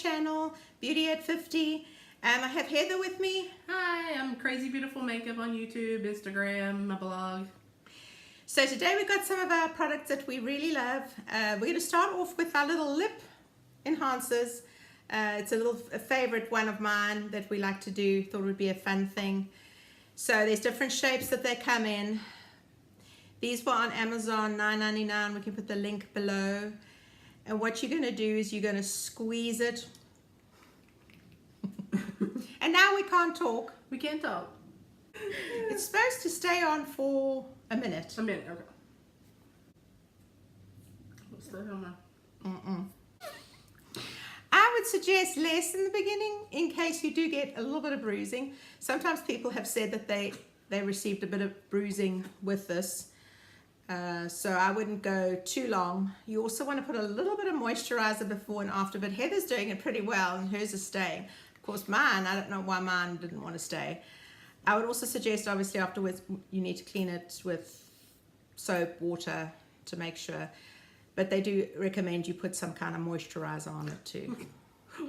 channel, Beauty at 50. I have Heather with me. Hi, I'm Crazy Beautiful Makeup on YouTube, Instagram, my blog. So today we've got some of our products that we really love. We're going to start off with our little lip enhancers. It's a favorite one of mine that we like to do. Thought it would be a fun thing. So there's different shapes that they come in. These were on Amazon, $9.99. We can put the link below. And what you're going to do is you're going to squeeze it. And now we can't talk. We can't talk. It's supposed to stay on for a minute. A minute, okay. What's the hell now? I would suggest less in the beginning in case you do get a little bit of bruising. Sometimes people have said that they received a bit of bruising with this. So I wouldn't go too long. You also want to put a little bit of moisturizer before and after, but Heather's doing it pretty well and hers is staying. Of course mine, I don't know why mine didn't want to stay. I would also suggest obviously afterwards you need to clean it with soap, water to make sure. But they do recommend you put some kind of moisturizer on it too.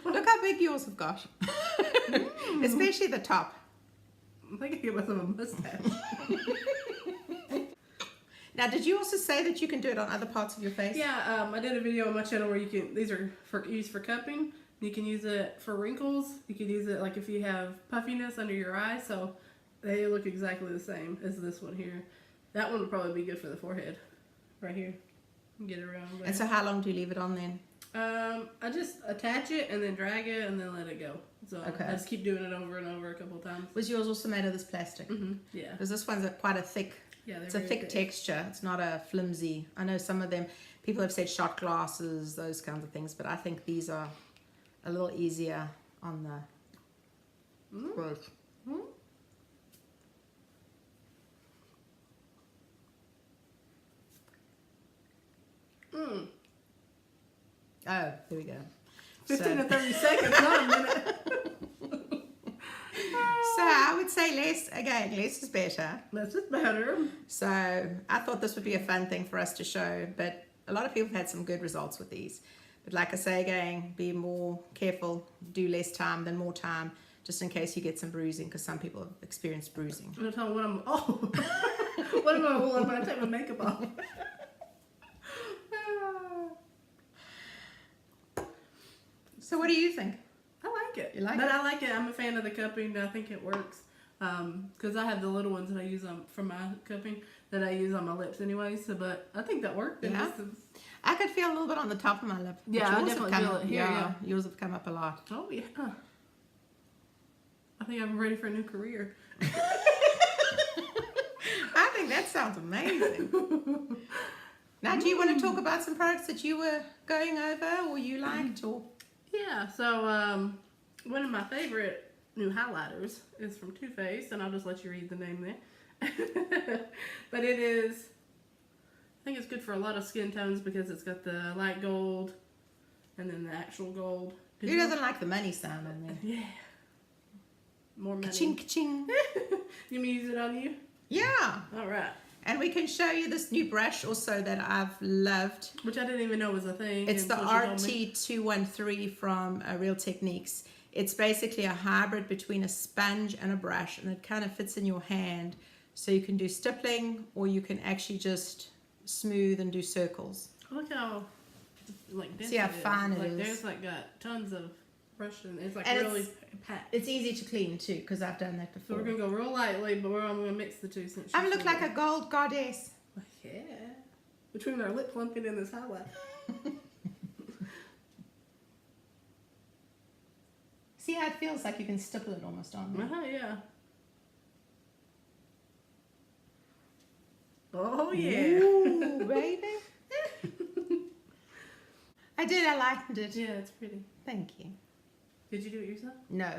Look how big yours have got. Especially the top. I think I get myself a mustache. Now, did you also say that you can do it on other parts of your face? Yeah, I did a video on my channel where you can, these are used for cupping. You can use it for wrinkles. You can use it like if you have puffiness under your eyes. So they look exactly the same as this one here. That one would probably be good for the forehead. Right here. Get it around there. And so how long do you leave it on then? I just attach it and then drag it and then let it go. So Okay. I just keep doing it over and over a couple of times. Was yours also made of this plastic? Yeah. Because this one's quite a thick, Yeah, it's a thick texture. It's not a flimsy. I know some of them, people have said shot glasses, those kinds of things, but I think these are a little easier on the growth. Oh, here we go. 15 to 30 seconds, not a minute. So I would say less is better. Less is better. So I thought this would be a fun thing for us to show, but a lot of people have had some good results with these. But like I say again, be more careful, do less time than more time, just in case you get some bruising, because some people have experienced bruising. I'm gonna tell them what I'm, what am I, well, I'm gonna take my makeup off. So what do you think? I like it. You like but it? I like it. I'm a fan of the cupping. I think it works. Because I have the little ones that I use for my cupping that I use on my lips anyway. So, but I think that worked. Yeah. I could feel a little bit on the top of my lip. Yeah, But I yours have definitely come feel up- it here, yeah. Yours have come up a lot. Oh, yeah. I think I'm ready for a new career. I think that sounds amazing. Now, do you want to talk about some products that you were going over or you liked? Or Yeah, so one of my favorite new highlighters is from Too Faced, and I'll just let you read the name there. But it is, I think it's good for a lot of skin tones because it's got the light gold and then the actual gold. Who doesn't like the money sound on there? Yeah. More money. Ka-ching, ka-ching. You mean use it on you? Yeah. All right. And we can show you this new brush also that I've loved. Which I didn't even know was a thing. It's the until she told me. RT213 from Real Techniques. It's basically a hybrid between a sponge and a brush, and it kind of fits in your hand. So you can do stippling or you can actually just smooth and do circles. Look how like dense See how it is. fine it like, is. There's like got tons of brush and it's like And really packed. It's easy to clean too because I've done that So before. we're gonna go real lightly, but I'm gonna mix the two since I look like a gold goddess. yeah. Between our lip plumping and this highlight. See how it feels like you can stipple it almost on there. Yeah. Oh yeah. Ooh, baby. I liked it. Yeah, it's pretty. Thank you. Did you do it yourself? No.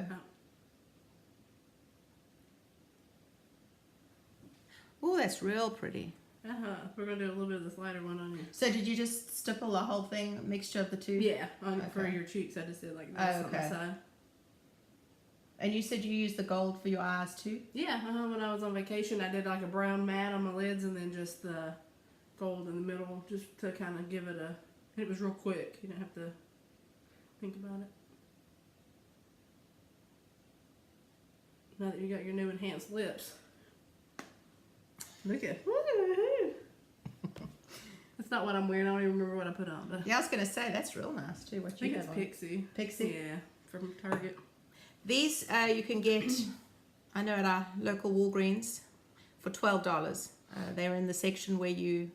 Oh, that's real pretty. We're gonna do a little bit of this lighter one on you. So did you just stipple the whole thing, mixture of the two? Yeah, for Okay. your cheeks, I just did like this Oh, on the okay. side. And you said you used the gold for your eyes too? Yeah, when I was on vacation, I did like a brown matte on my lids and then just the gold in the middle, just to kind of give it a. And it was real quick. You didn't have to think about it. Now that you got your new enhanced lips. Look at that. That's not what I'm wearing. I don't even remember what I put on. But Yeah, I was going to say, that's real nice too, what I think you it's have on. Pixie. Pixie? Yeah, from Target. These you can get, I know, at our local Walgreens for $12. They're in the section where you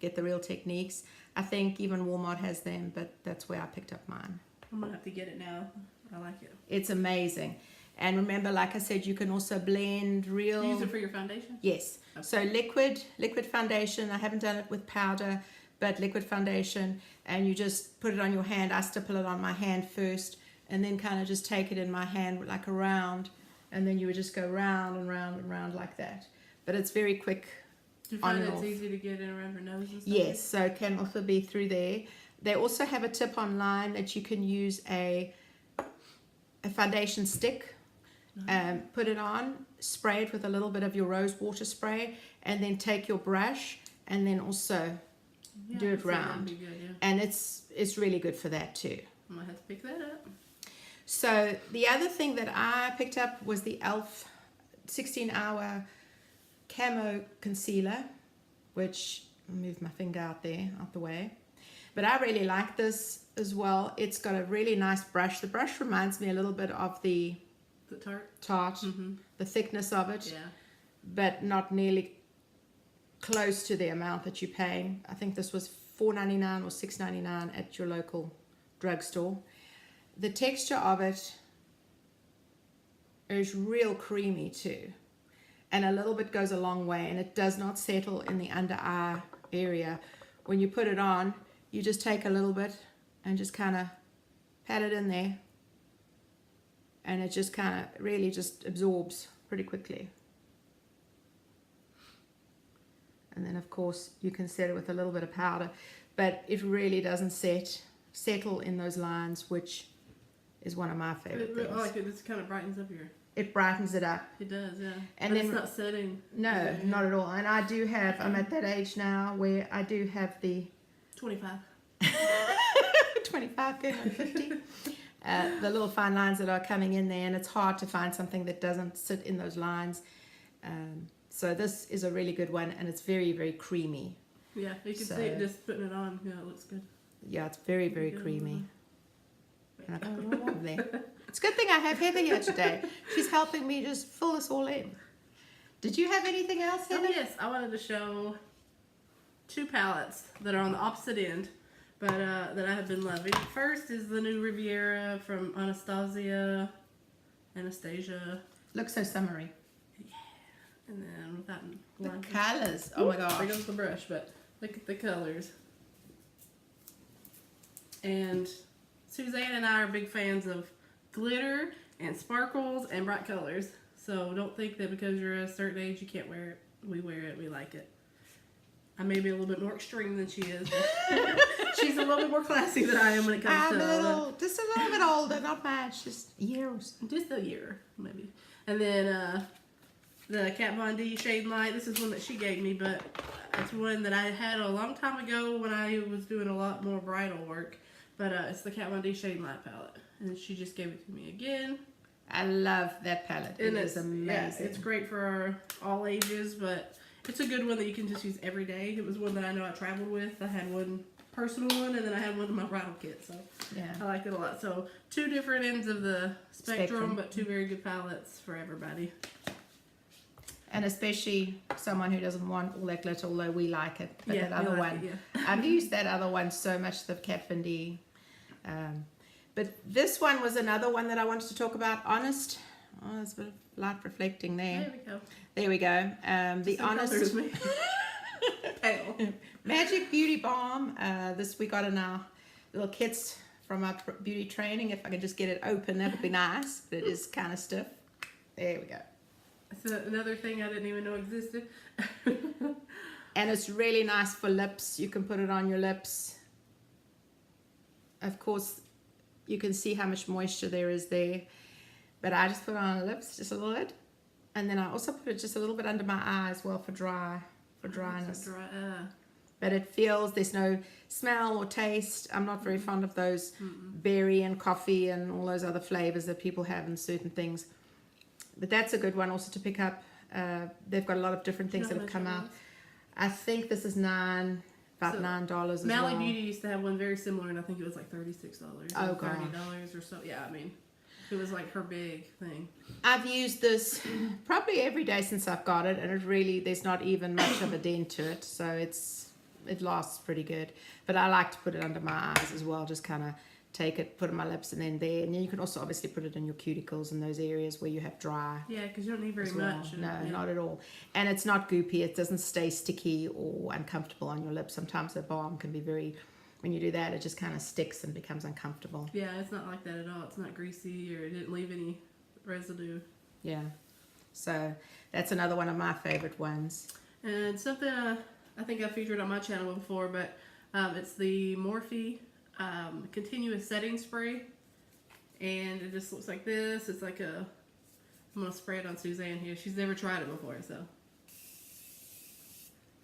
get the Real Techniques. I think even Walmart has them, but that's where I picked up mine. I'm going to have to get it now. I like it. It's amazing. And remember, like I said, you can also blend real... Do you use it for your foundation? Yes. Okay. So liquid foundation. I haven't done it with powder, but liquid foundation. And you just put it on your hand. I stipple it on my hand first, and then kind of just take it in my hand like around. And then you would just go round and round and round like that. But it's very quick. Do you find on and it's off. easy to get in around your nose and stuff? Yes, so it can also be through there. They also have a tip online that you can use a foundation stick. Put it on, spray it with a little bit of your rose water spray, and then take your brush and then also Yeah, do I it could see that'd round. be good, yeah. And it's really good for that too. I might have to pick that up. So the other thing that I picked up was the e.l.f. 16-hour camo concealer, which I'll move my finger out the way. But I really like this as well. It's got a really nice brush. The brush reminds me a little bit of the The Tarte? Tarte, Mm-hmm. the thickness of it, Yeah. but not nearly close to the amount that you're paying. I think this was $4.99 or $6.99 at your local drugstore. The texture of it is real creamy too, and a little bit goes a long way, and it does not settle in the under eye area. When you put it on, you just take a little bit and just kind of pat it in there, and it just kind of really just absorbs pretty quickly. And then of course you can set it with a little bit of powder, but it really doesn't settle in those lines, which is one of my favorite I things. like it. This kind of brightens up your... It brightens it up. It does, yeah. And But then- it's not setting. No, Yeah. not at all. And I do have, I'm at that age now where I do have the 25. 25 going on 50. The little fine lines that are coming in there, and it's hard to find something that doesn't sit in those lines. So this is a really good one, and it's very, very creamy. Yeah, you can So- see it just putting it on. Yeah, it looks good. Yeah, it's very, very Good. creamy. And I got a little more there. It's a good thing I have Heather here today. She's helping me just fill this all in. Did you have anything else, Oh, Heather? yes, I wanted to show two palettes that are on the opposite end, but that I have been loving. First is the new Riviera from Anastasia. Looks so summery. And then with that The one. colours. Oh my There gosh. goes the brush, but look at the colors. And Suzanne and I are big fans of glitter and sparkles and bright colors. So don't think that because you're a certain age you can't wear it. We wear it. We like it. I may be a little bit more extreme than she is. But she's a little bit more classy than I am when it comes I'm to just a little bit older, not much, just years. just a year maybe. And then the Kat Von D Shade Light. This is one that she gave me, but it's one that I had a long time ago when I was doing a lot more bridal work. But it's the Kat Von D Shade Light palette, and she just gave it to me again. I love that palette. It And is amazing. Yeah, it's great for all ages, but it's a good one that you can just use every day. It was one that I know I traveled with. I had one personal one, and then I had one in my bridal kit, so Yeah. I liked it a lot. So two different ends of the spectrum, Spectrum. but two very good palettes for everybody. And especially someone who doesn't want all that glitter, although we like it. But Yeah, that we other like one, it, yeah. I've used that other one so much, the Kat Von D. But this one was another one that I wanted to talk about. Honest. Oh, there's a bit of light reflecting there. There we go. There we go. The Same color as Honest me. Pale. Magic Beauty Balm. This we got in our little kits from our beauty training. If I could just get it open, that would be nice. But it is kind of stiff. There we go. It's another thing I didn't even know existed. And it's really nice for lips. You can put it on your lips. Of course, you can see how much moisture there is there. But I just put it on the lips, just a little bit. And then I also put it just a little bit under my eye as well for dryness. So dry, But it feels, there's no smell or taste. I'm not very fond of those berry and coffee and all those other flavors that people have in certain things. but that's a good one also to pick up. They've got a lot of different things that have come out. I think this is about So, $9 as Mally well. Beauty used to have one very similar, and I think it was like $36. Oh, or gosh. $30 or so. Yeah, I mean, it was like her big thing. I've used this probably every day since I've got it, and it really, there's not even much of a dent to it, so it lasts pretty good. But I like to put it under my eyes as well, just kind of take it, put it on my lips, and then there. And then you can also obviously put it in your cuticles and those areas where you have dry. Yeah, because you don't need very As well. much. No, yeah. not at all. And it's not goopy. It doesn't stay sticky or uncomfortable on your lips. Sometimes the balm can be very, when you do that, it just kind of sticks and becomes uncomfortable. Yeah, it's not like that at all. It's not greasy or it didn't leave any residue. Yeah. So that's another one of my favorite ones. And something I think I featured on my channel before, but it's the Morphe continuous setting spray. And it just looks like this. It's like I'm going to spray it on Suzanne here. She's never tried it before, so.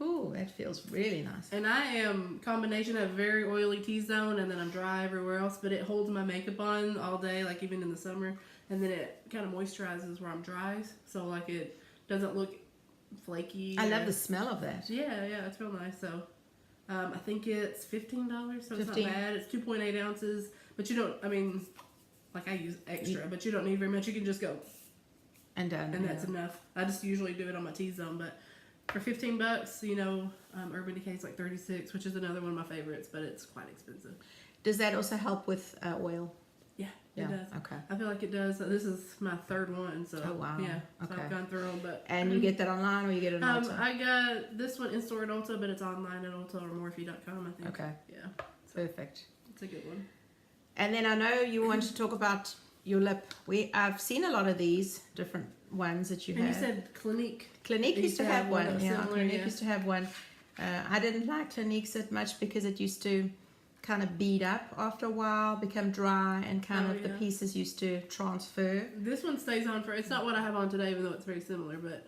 Ooh, that feels really nice. And I am combination of very oily T-zone and then I'm dry everywhere else, but it holds my makeup on all day, like even in the summer. And then it kind of moisturizes where I'm dry, so like it doesn't look flaky. I love the smell of that. Yeah, it's real nice. So I think it's $15, so it's not 15. bad. It's 2.8 ounces, but you don't, I mean, like I use extra, but you don't need very much. You can just go, And done. and that's enough. I just usually do it on my T-zone, but for $15, you know, Urban Decay's like 36, which is another one of my favorites, but it's quite expensive. Does that also help with oil? Yeah, Yeah. it does. Okay. I feel like it does. This is my third one, so Oh, wow. yeah. So Okay. I've gone through them, but And you get that online or you get it on Ulta? I got this one in store at Ulta, but it's online at Ulta or Morphe.com, I think. Okay. Yeah, Perfect. it's a good one. And then I know you want to talk about your lip. I've seen a lot of these different ones that you And have. you said Clinique. Clinique used to have one. that was Yeah, similar, Clinique yeah. used to have one. I didn't like Clinique so much because it used to kind of bead up after a while, become dry, and kind Oh, of the yeah. pieces used to transfer. This one stays on for. It's not what I have on today, even though it's very similar. But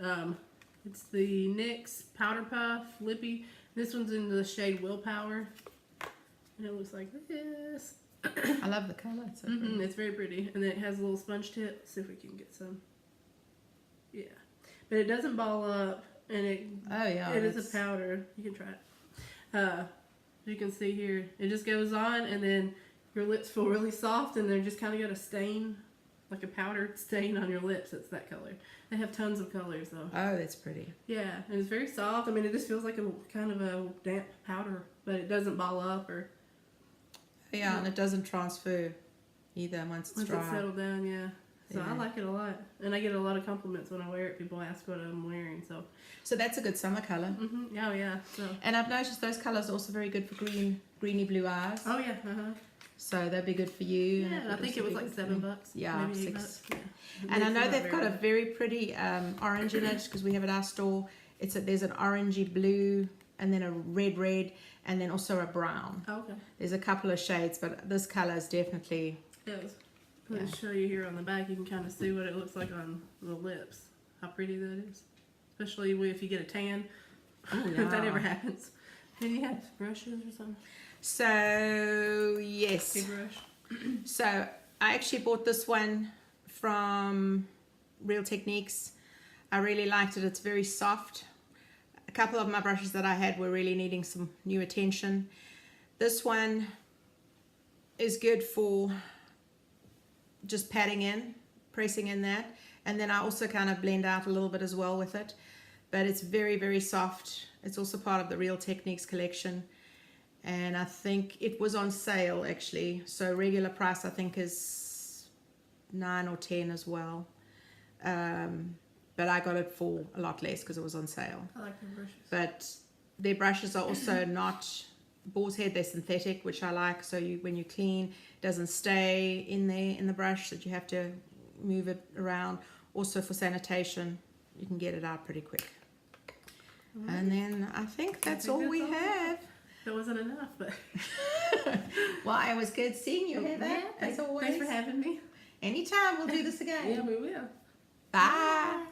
it's the NYX Powder Puff Lippy. This one's in the shade Willpower, and it looks like this. I love the color. It's so pretty. It's very pretty, and then it has a little sponge tip. Let's see if we can get some. Yeah, but it doesn't ball up, and it Oh yeah. it is that's- a powder. You can try it. You can see here, it just goes on, and then your lips feel really soft, and they're just kind of got a stain, like a powdered stain on your lips. It's that color. They have tons of colors though. Oh, that's pretty. Yeah, and it's very soft. I mean, it just feels like a kind of a damp powder, but it doesn't ball up or Yeah, and it doesn't transfer either once it's once dry. it's settled down. Yeah. So I Yeah. like it a lot, and I get a lot of compliments when I wear it. People ask what I'm wearing, so. So that's a good summer color. Oh yeah. So. And I've noticed those colors are also very good for greeny blue eyes. Oh yeah. So that'd be good for you. Yeah, and and I think also it was be like good for me. $7. Yeah, maybe $8. $6. Yeah. And I It's know not they've got very a much. very pretty orange in it because we have at our store. There's an orangey blue and then a red and then also a brown. Oh, okay. There's a couple of shades, but this color is definitely Yes. I'm going to show you here on the back. You can kind of see what it looks like on the lips. How pretty that is. Especially if you get a tan. If that ever happens. Do you have brushes or something? So yes. Big brush. So I actually bought this one from Real Techniques. I really liked it. It's very soft. A couple of my brushes that I had were really needing some new attention. This one is good for just patting in, pressing in that. And then I also kind of blend out a little bit as well with it. But it's very, very soft. It's also part of the Real Techniques collection. And I think it was on sale actually. So regular price I think is $9 or $10 as well. But I got it for a lot less because it was on sale. I like the brushes. But their brushes are also not boar's head, they're synthetic, which I like. So when you clean, it doesn't stay in there in the brush, that you have to move it around. Also for sanitation, you can get it out pretty quick. And then I think that's all we have. That wasn't enough, but Well, it was good seeing you, Heather, as always. Thanks for having me. Anytime, we'll do this again. Yeah, we will. Bye.